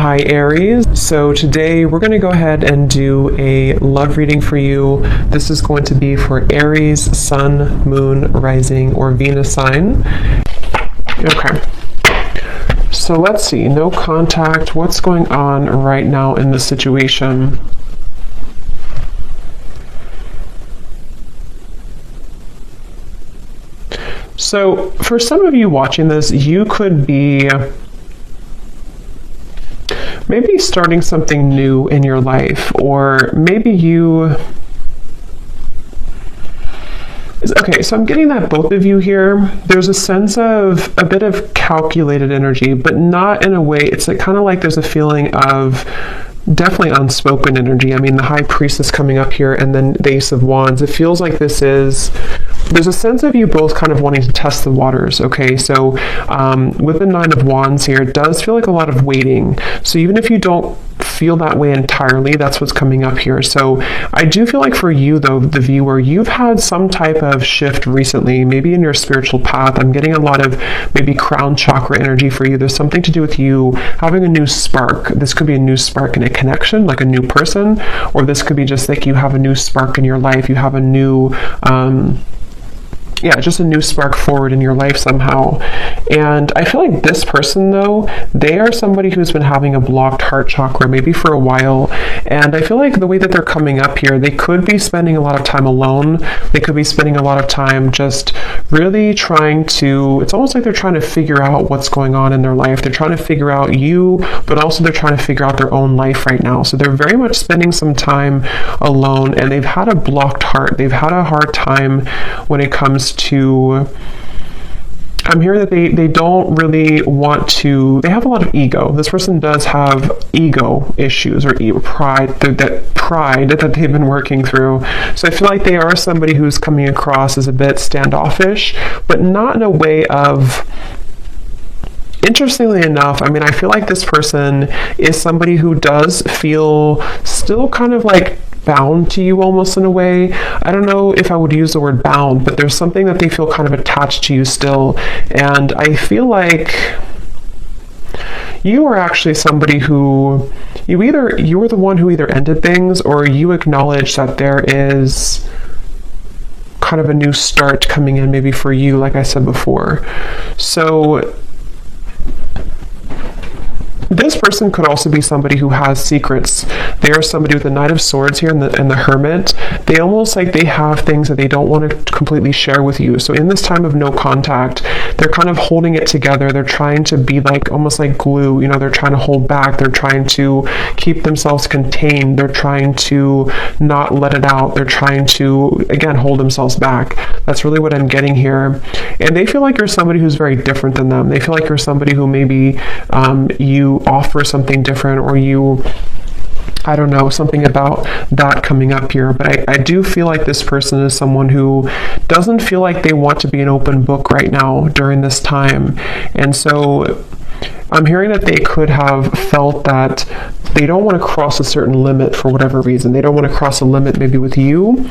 Hi Aries. So today we're going to go ahead and do a love reading for you. This is going to be for Aries, Sun, Moon, Rising, or Venus sign. Okay. So let's see. No contact. What's going on right now in the situation? So for some of you watching this, you could be maybe starting something new in your life, or maybe you... Okay, so I'm getting that both of you here, there's a sense of a bit of calculated energy, but not in a way, it's like kind of like there's a feeling of definitely unspoken energy. I mean, the High Priestess coming up here and then the Ace of Wands. It feels like there's a sense of you both kind of wanting to test the waters, okay? So with the Nine of Wands here, it does feel like a lot of waiting. So even if you don't feel that way entirely, that's what's coming up here. So I do feel like for you, though, the viewer, you've had some type of shift recently, maybe in your spiritual path. I'm getting a lot of maybe crown chakra energy for you. There's something to do with you having a new spark. This could be a new spark in a connection, like a new person, or this could be just like you have a new spark in your life. You have a new... just a new spark forward in your life somehow. And I feel like this person, though, they are somebody who's been having a blocked heart chakra maybe for a while. And I feel like the way that they're coming up here, they could be spending a lot of time alone. They could be spending a lot of time just really trying to, it's almost like they're trying to figure out what's going on in their life. They're trying to figure out you, but also they're trying to figure out their own life right now. So they're very much spending some time alone, and they've had a blocked heart. They've had a hard time when it comes to... I'm hearing that they don't really want to... They have a lot of ego. This person does have ego issues or pride, that they've been working through. So I feel like they are somebody who's coming across as a bit standoffish, but not in a way of... Interestingly enough, I mean, I feel like this person is somebody who does feel still kind of like bound to you almost in a way. I don't know if I would use the word bound, but there's something that they feel kind of attached to you still. And I feel like you are actually somebody who you were the one who either ended things, or you acknowledge that there is kind of a new start coming in maybe for you, like I said before. So this person could also be somebody who has secrets. They are somebody with the Knight of Swords here and the Hermit. They almost like they have things that they don't want to completely share with you. So in this time of no contact, they're kind of holding it together. They're trying to be like almost like glue. You know, they're trying to hold back. They're trying to keep themselves contained. They're trying to not let it out. They're trying to, again, hold themselves back. That's really what I'm getting here. And they feel like you're somebody who's very different than them. They feel like you're somebody who maybe you offer something different, or you, I don't know, something about that coming up here. But I do feel like this person is someone who doesn't feel like they want to be an open book right now during this time. And so I'm hearing that they could have felt that they don't want to cross a certain limit for whatever reason. They don't want to cross a limit maybe with you,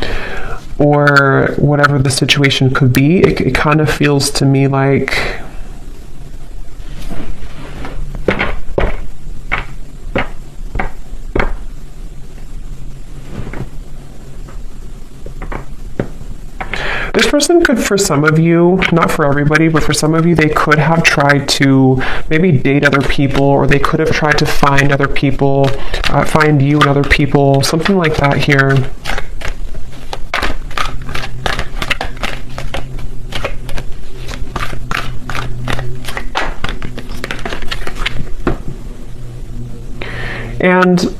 or whatever the situation could be. It kind of feels to me like... This person could, for some of you, not for everybody, but for some of you, they could have tried to maybe date other people, or they could have tried to find other people, find you and other people, something like that here. And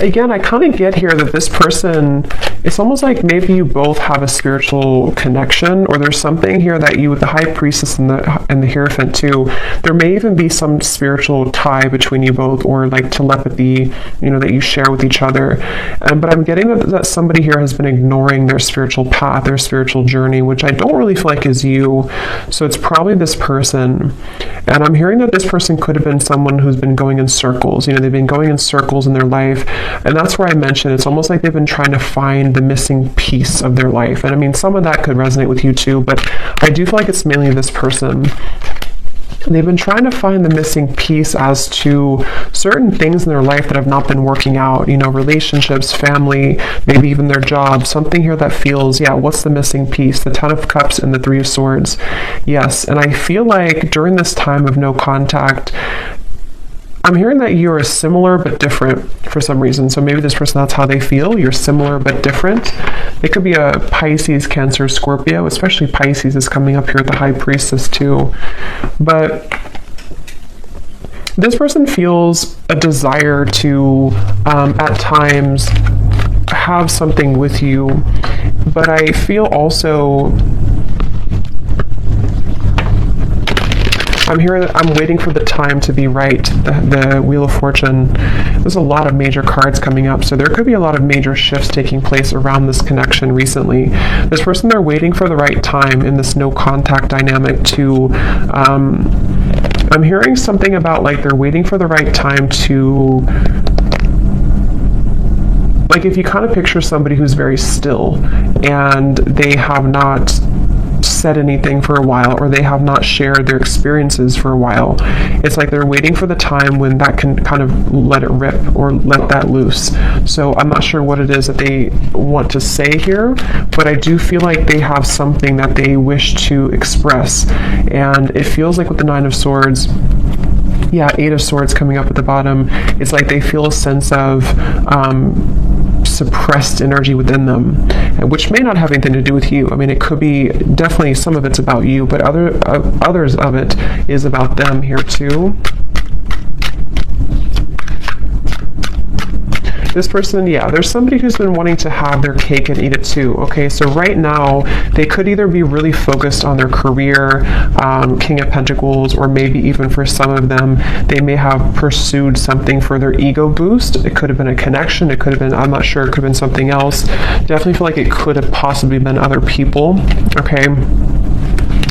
again, I kind of get here that this person, it's almost like maybe you both have a spiritual connection, or there's something here that you, with the High Priestess and the Hierophant too, there may even be some spiritual tie between you both, or like telepathy, you know, that you share with each other. But I'm getting that somebody here has been ignoring their spiritual path, their spiritual journey, which I don't really feel like is you. So it's probably this person. And I'm hearing that this person could have been someone who's been going in circles. You know, they've been going in circles in their life. And that's where I mentioned it's almost like they've been trying to find find the missing piece of their life. And I mean, some of that could resonate with you too, but I do feel like it's mainly this person. They've been trying to find the missing piece as to certain things in their life that have not been working out, you know, relationships, family, maybe even their job, something here that feels, yeah, what's the missing piece? The Ten of Cups and the Three of Swords. Yes, and I feel like during this time of no contact, I'm hearing that you are similar but different for some reason. So maybe this person, that's how they feel. You're similar but different. It could be a Pisces, Cancer, Scorpio, especially Pisces is coming up here with the High Priestess too. But this person feels a desire to, at times, have something with you. But I feel also, I'm waiting for the time to be right. The Wheel of Fortune. There's a lot of major cards coming up, so there could be a lot of major shifts taking place around this connection recently. This person, they're waiting for the right time in this no contact dynamic to, I'm hearing something about like they're waiting for the right time to, like if you kind of picture somebody who's very still and they have not said anything for a while, or they have not shared their experiences for a while. It's like they're waiting for the time when that can kind of let it rip or let that loose. So I'm not sure what it is that they want to say here, but I do feel like they have something that they wish to express. And it feels like with the Nine of Swords, yeah, Eight of Swords coming up at the bottom, it's like they feel a sense of suppressed energy within them, which may not have anything to do with you. I mean, it could be, definitely some of it's about you, but others of it is about them here too. This person, yeah, there's somebody who's been wanting to have their cake and eat it too. Okay, so right now, they could either be really focused on their career, King of Pentacles, or maybe even for some of them, they may have pursued something for their ego boost. It could have been a connection. It could have been, I'm not sure, it could have been something else. Definitely feel like it could have possibly been other people. Okay.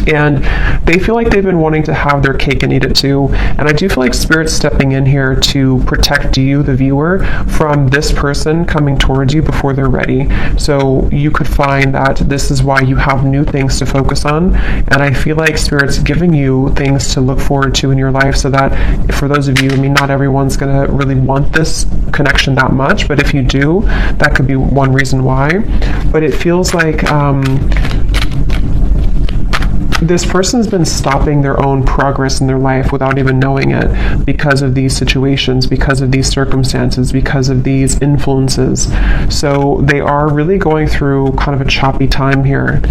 And they feel like they've been wanting to have their cake and eat it too. And I do feel like Spirit's stepping in here to protect you, the viewer, from this person coming towards you before they're ready. So you could find that this is why you have new things to focus on. And I feel like Spirit's giving you things to look forward to in your life, so that for those of you, I mean, not everyone's going to really want this connection that much, but if you do, that could be one reason why. But it feels like this person's been stopping their own progress in their life without even knowing it, because of these situations, because of these circumstances, because of these influences. So they are really going through kind of a choppy time here.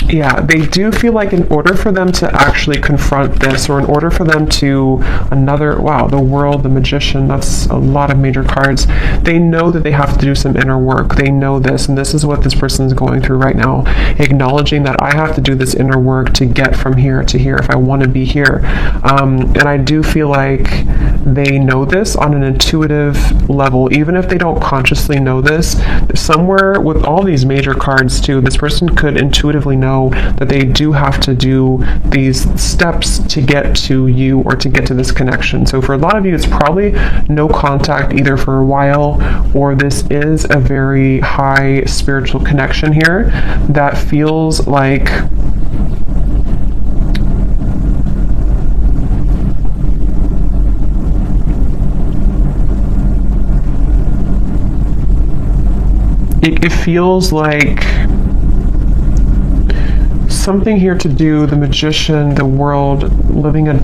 Yeah, they do feel like in order for them to actually confront this, or in order for them to wow, the World, the Magician, that's a lot of major cards. They know that they have to do some inner work. They know this, and this is what this person is going through right now, acknowledging that I have to do this inner work to get from here to here if I want to be here. And I do feel like they know this on an intuitive level, even if they don't consciously know this. Somewhere with all these major cards too, this person could intuitively know that they do have to do these steps to get to you, or to get to this connection. So for a lot of you, it's probably no contact either for a while, or this is a very high spiritual connection here that feels like it feels like something here to do, the Magician, the World, living a,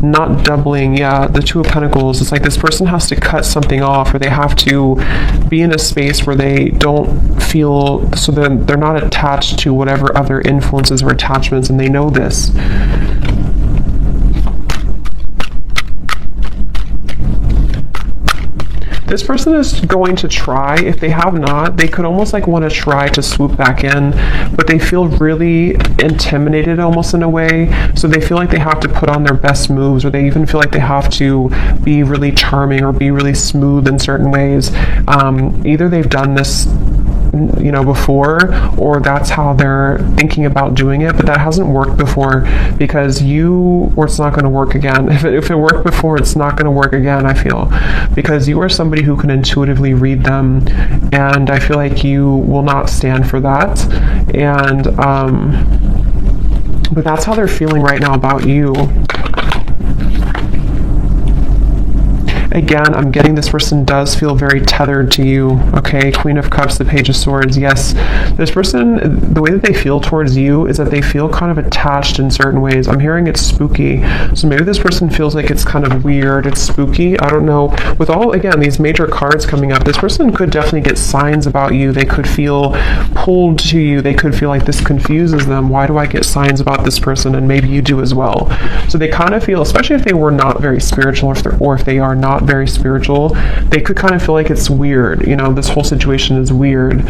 not doubling, yeah, the Two of Pentacles. It's like this person has to cut something off, or they have to be in a space where they don't feel, so then they're not attached to whatever other influences or attachments, and they know this. This person is going to try. If they have not, they could almost like want to try to swoop back in, but they feel really intimidated almost in a way. So they feel like they have to put on their best moves, or they even feel like they have to be really charming or be really smooth in certain ways. Either they've done this before, or that's how they're thinking about doing it, but that hasn't worked before because it's not going to work again. If it worked before, it's not going to work again, I feel, because you are somebody who can intuitively read them, and I feel like you will not stand for that. And but that's how they're feeling right now about you. Again, I'm getting this person does feel very tethered to you, okay? Queen of Cups, the Page of Swords. Yes, this person, the way that they feel towards you is that they feel kind of attached in certain ways. I'm hearing it's spooky. So maybe this person feels like it's kind of weird, it's spooky. I don't know. With all, again, these major cards coming up, this person could definitely get signs about you. They could feel pulled to you. They could feel like this confuses them. Why do I get signs about this person? And maybe you do as well. So they kind of feel, especially if they were not very spiritual, or if they are not very spiritual, they could kind of feel like it's weird. This whole situation is weird.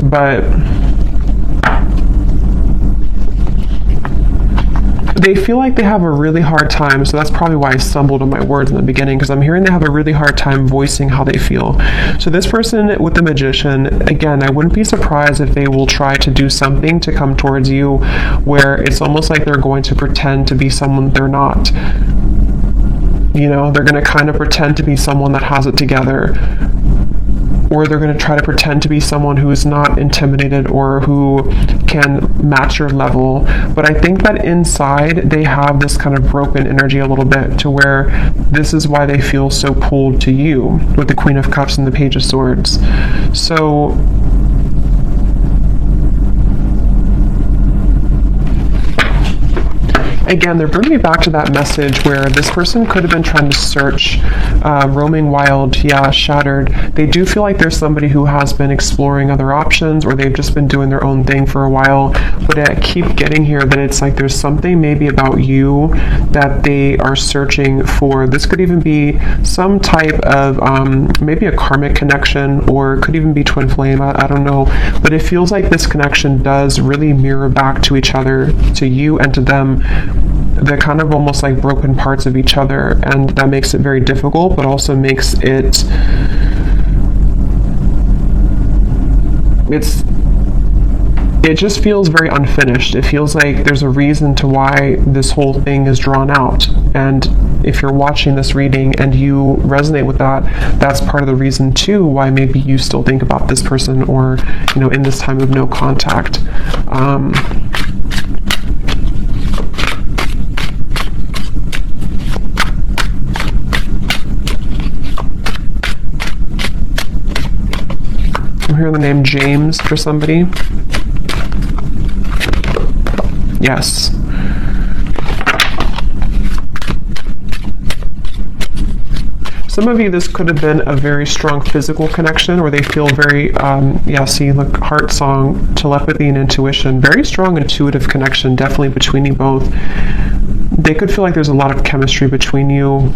But they feel like they have a really hard time, so that's probably why I stumbled on my words in the beginning, because I'm hearing they have a really hard time voicing how they feel. So this person with the Magician, again, I wouldn't be surprised if they will try to do something to come towards you where it's almost like they're going to pretend to be someone they're not. They're going to kind of pretend to be someone that has it together, or they're going to try to pretend to be someone who is not intimidated or who can match your level. But I think that inside they have this kind of broken energy a little bit, to where this is why they feel so pulled to you with the Queen of Cups and the Page of Swords. So again, they're bringing me back to that message where this person could have been trying to search, roaming wild, shattered. They do feel like there's somebody who has been exploring other options, or they've just been doing their own thing for a while. But I keep getting here that it's like there's something maybe about you that they are searching for. This could even be some type of maybe a karmic connection, or could even be twin flame. I don't know. But it feels like this connection does really mirror back to each other, to you and to them. They're kind of almost like broken parts of each other, and that makes it very difficult, but also makes it just feels very unfinished. It feels like there's a reason to why this whole thing is drawn out. And if you're watching this reading and you resonate with that, that's part of the reason too why maybe you still think about this person, or in this time of no contact. I'm hearing the name James for somebody. Yes. Some of you, this could have been a very strong physical connection, or they feel very, see, look, heart song, telepathy, and intuition. Very strong intuitive connection, definitely between you both. They could feel like there's a lot of chemistry between you.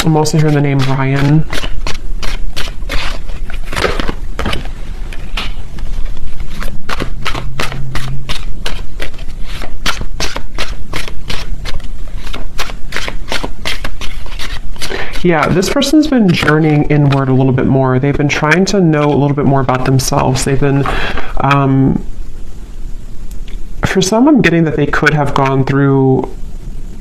I'm also hearing the name Ryan. Yeah, this person's been journeying inward a little bit more. They've been trying to know a little bit more about themselves. They've been, for some, I'm getting that they could have gone through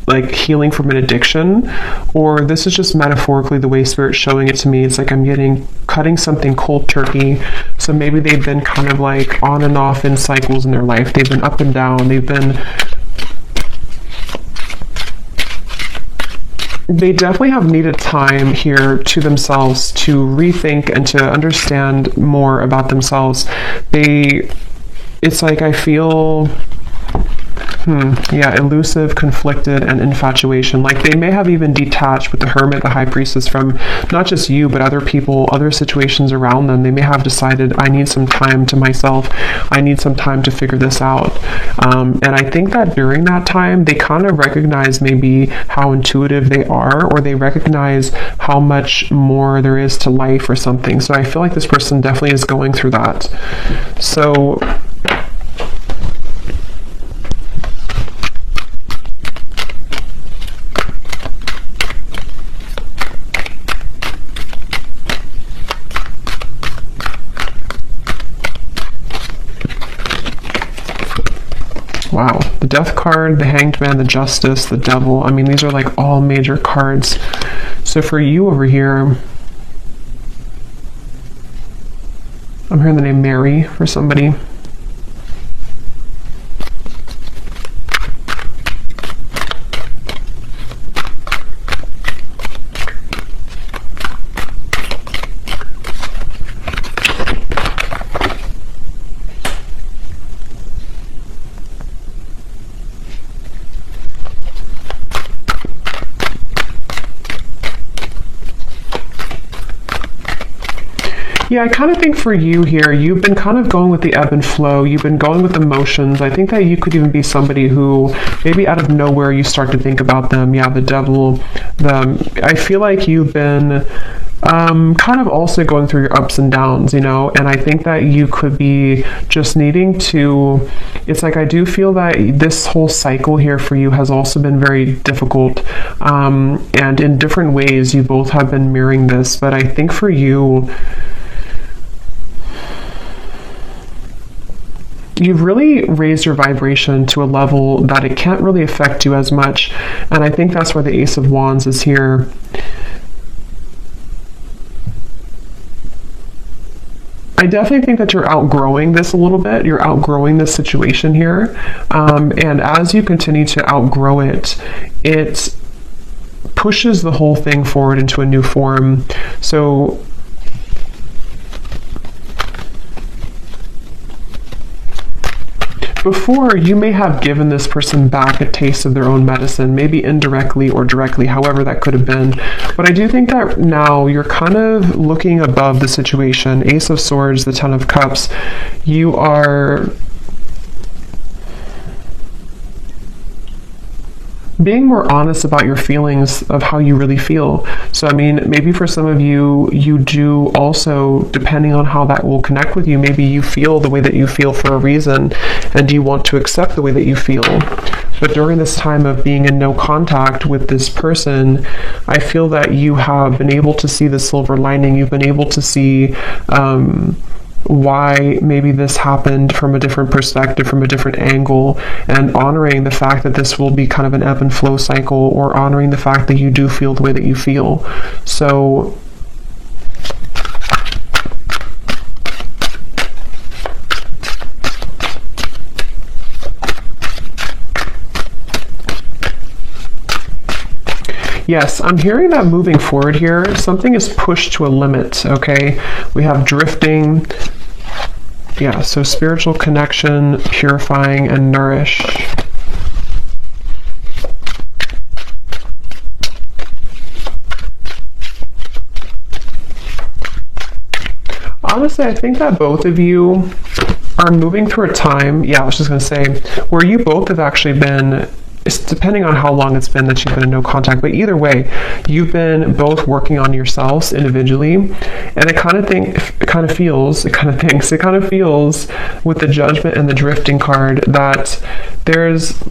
like healing from an addiction, or this is just metaphorically the way Spirit's showing it to me. It's like I'm getting cutting something cold turkey. So maybe they've been kind of like on and off in cycles in their life. They've been up and down. They definitely have needed time here to themselves to rethink and to understand more about themselves. It's like I feel Yeah, elusive, conflicted, and infatuation. Like they may have even detached with the Hermit, the High Priestess, from not just you, but other people, other situations around them. They may have decided, I need some time to myself. I need some time to figure this out. And I think that during that time, they kind of recognize maybe how intuitive they are, or they recognize how much more there is to life or something. So I feel like this person definitely is going through that. So wow, the Death card, the Hanged Man, the Justice, the Devil. I mean, these are like all major cards. So for you over here, I'm hearing the name Mary for somebody. Yeah, I kind of think for you here, you've been kind of going with the ebb and flow. You've been going with emotions. I think that you could even be somebody who maybe out of nowhere you start to think about them. Yeah, the Devil. I feel like you've been kind of also going through your ups and downs, you know, and I think that you could be just needing to, it's like I do feel that this whole cycle here for you has also been very difficult, and in different ways you both have been mirroring this, but I think for you, you've really raised your vibration to a level that it can't really affect you as much, and I think that's why the Ace of Wands is here. I definitely think that you're outgrowing this a little bit. You're outgrowing this situation here, and as you continue to outgrow it, it pushes the whole thing forward into a new form. So before, you may have given this person back a taste of their own medicine, maybe indirectly or directly, however that could have been. But I do think that now you're kind of looking above the situation. Ace of Swords, the Ten of Cups, you are being more honest about your feelings of how you really feel. So, I mean, maybe for some of you, you do also, depending on how that will connect with you, maybe you feel the way that you feel for a reason, and you want to accept the way that you feel. But during this time of being in no contact with this person, I feel that you have been able to see the silver lining. You've been able to see why maybe this happened from a different perspective, from a different angle, and honoring the fact that this will be kind of an ebb and flow cycle, or honoring the fact that you do feel the way that you feel. So yes, I'm hearing that moving forward here, something is pushed to a limit, okay? We have drifting, yeah, so spiritual connection, purifying, and nourish. Honestly, I think that both of you are moving through a time, yeah, I was just going to say, where you both have actually been, it's depending on how long it's been that you've been in no contact, but either way, you've been both working on yourselves individually, and it kind of feels with the Judgment and the Drifting card that there's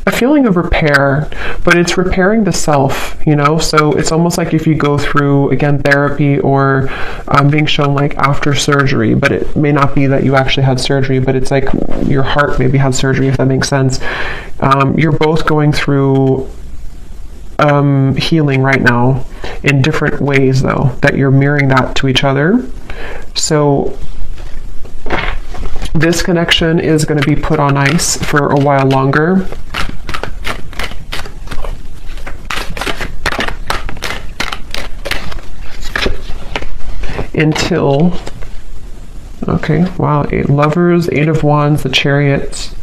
a feeling of repair, but it's repairing the self, you know? So it's almost like if you go through, again, therapy, or being shown like after surgery, but it may not be that you actually had surgery, but it's like your heart maybe had surgery, if that makes sense. You're both going through healing right now in different ways, though, that you're mirroring that to each other. So this connection is going to be put on ice for a while longer. Until Okay, wow. 8 Lovers, 8 of Wands, the Chariot.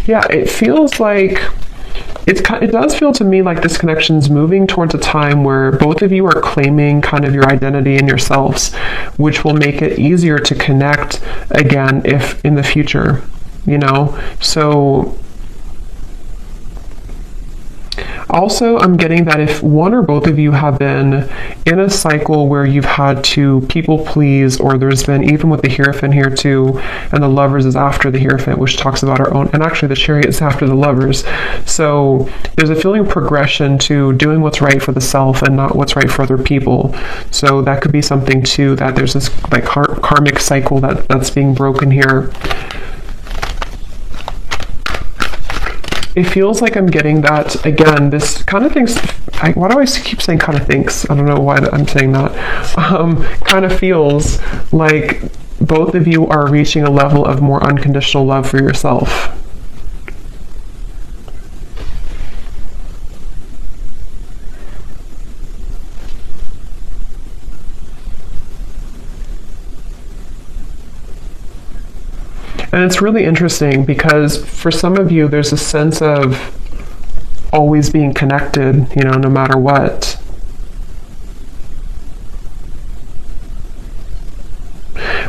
Yeah, it feels like it does feel to me like this connection's moving towards a time where both of you are claiming kind of your identity and yourselves, which will make it easier to connect again if in the future, you know? So also, I'm getting that if one or both of you have been in a cycle where you've had to people please, or there's been, even with the Hierophant here too, and the Lovers is after the Hierophant, which talks about our own, and actually the Chariot is after the Lovers. So there's a feeling of progression to doing what's right for the self and not what's right for other people. So that could be something too, that there's this like karmic cycle that's being broken here. It feels like I'm getting that, again, this kind of things, why do I keep saying kind of thinks? I don't know why I'm saying that. Kind of feels like both of you are reaching a level of more unconditional love for yourself. And it's really interesting because for some of you, there's a sense of always being connected, you know, no matter what.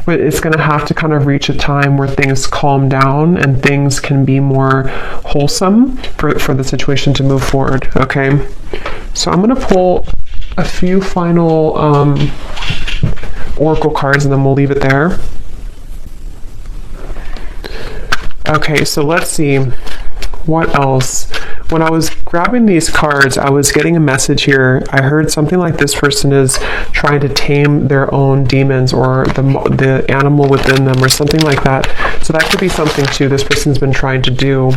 But it's going to have to kind of reach a time where things calm down and things can be more wholesome for the situation to move forward, okay? So I'm going to pull a few final oracle cards and then we'll leave it there. Okay, so let's see what else. When I was grabbing these cards, I was getting a message here. I heard something like this person is trying to tame their own demons or the animal within them or something like that. So that could be something too this person's been trying to do.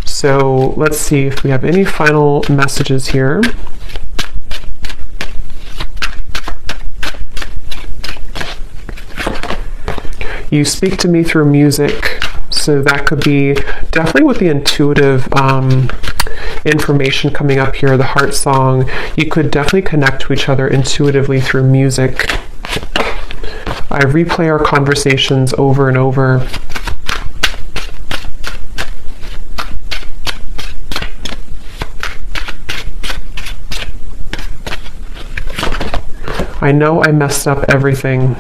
So let's see if we have any final messages here. You speak to me through music. So that could be definitely with the intuitive information coming up here, the heart song. You could definitely connect to each other intuitively through music. I replay our conversations over and over. I know I messed up everything.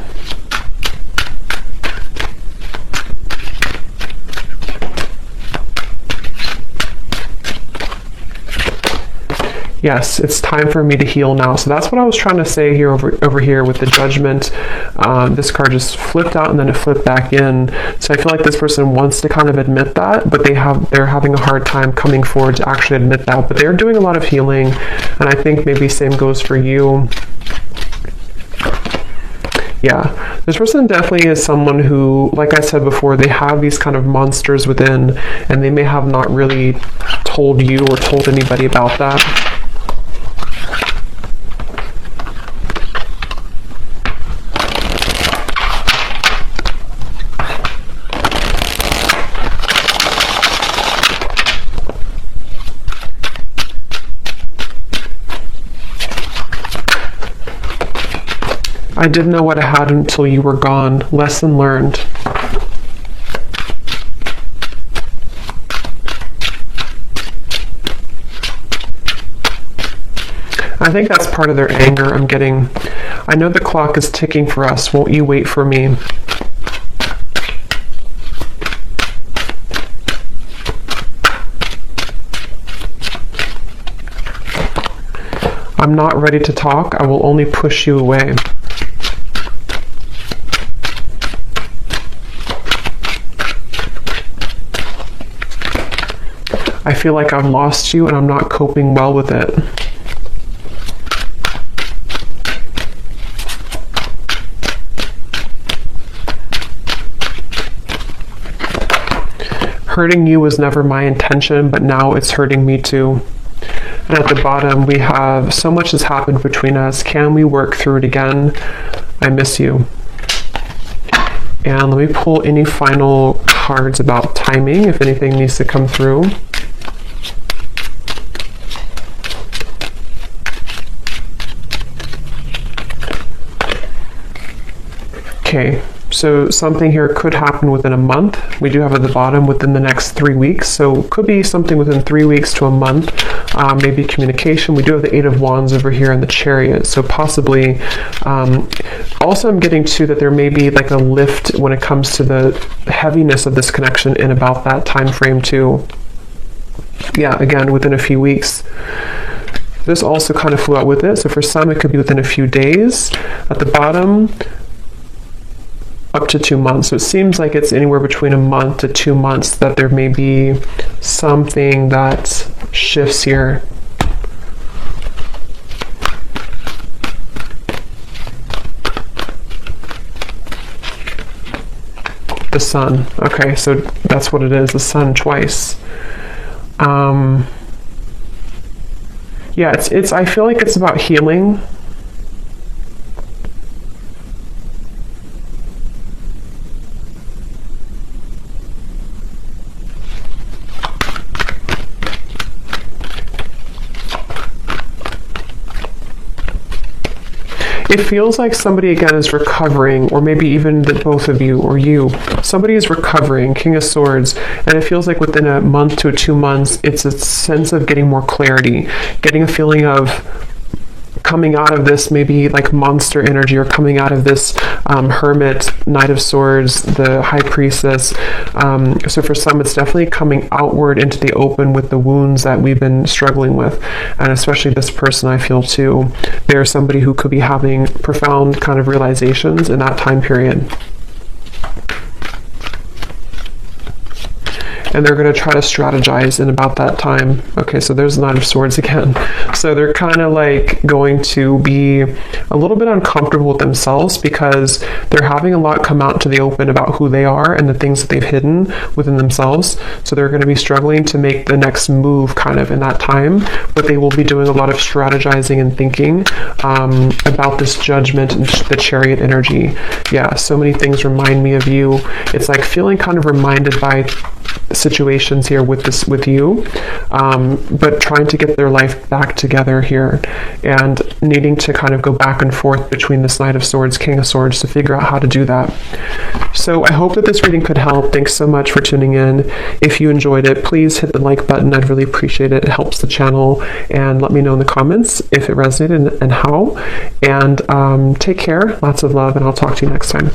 Yes, it's time for me to heal now. So that's what I was trying to say here over here with the Judgment. This card just flipped out and then it flipped back in. So I feel like this person wants to kind of admit that, but they're having a hard time coming forward to actually admit that. But they're doing a lot of healing, and I think maybe same goes for you. Yeah, this person definitely is someone who, like I said before, they have these kind of monsters within, and they may have not really told you or told anybody about that. I didn't know what I had until you were gone. Lesson learned. I think that's part of their anger I'm getting. I know the clock is ticking for us. Won't you wait for me? I'm not ready to talk. I will only push you away. I feel like I've lost you and I'm not coping well with it. Hurting you was never my intention, but now it's hurting me too. And at the bottom, we have, so much has happened between us. Can we work through it again? I miss you. And let me pull any final cards about timing, if anything needs to come through. Okay, so something here could happen within a month. We do have at the bottom within the next 3 weeks, so could be something within 3 weeks to a month, maybe communication. We do have the Eight of Wands over here in the Chariot, so possibly. Also, I'm getting to that there may be like a lift when it comes to the heaviness of this connection in about that time frame too. Yeah, again, within a few weeks. This also kind of flew out with it, so for some it could be within a few days. At the bottom, up to 2 months. So it seems like it's anywhere between a month to 2 months that there may be something that shifts here. The Sun. Okay, so that's what it is, the Sun twice. Yeah, it's I feel like it's about healing. It feels like somebody, again, is recovering, or maybe even the both of you, or you. Somebody is recovering, King of Swords, and it feels like within a month to 2 months, it's a sense of getting more clarity, getting a feeling of coming out of this maybe like monster energy, or coming out of this Hermit, Knight of Swords, the High Priestess. So for some, it's definitely coming outward into the open with the wounds that we've been struggling with. And especially this person, I feel too, they're somebody who could be having profound kind of realizations in that time period. And they're going to try to strategize in about that time. Okay, so there's the Knight of Swords again. So they're kind of like going to be a little bit uncomfortable with themselves because they're having a lot come out to the open about who they are and the things that they've hidden within themselves. So they're going to be struggling to make the next move kind of in that time, but they will be doing a lot of strategizing and thinking about this Judgment and the Chariot energy. Yeah, so many things remind me of you. It's like feeling kind of reminded by situations here with you, but trying to get their life back together here and needing to kind of go back and forth between this Knight of Swords, King of Swords to figure out how to do that. So I hope that this reading could help. Thanks so much for tuning in. If you enjoyed it, please hit the like button. I'd really appreciate it. It helps the channel, and let me know in the comments if it resonated and how. And take care, lots of love, and I'll talk to you next time.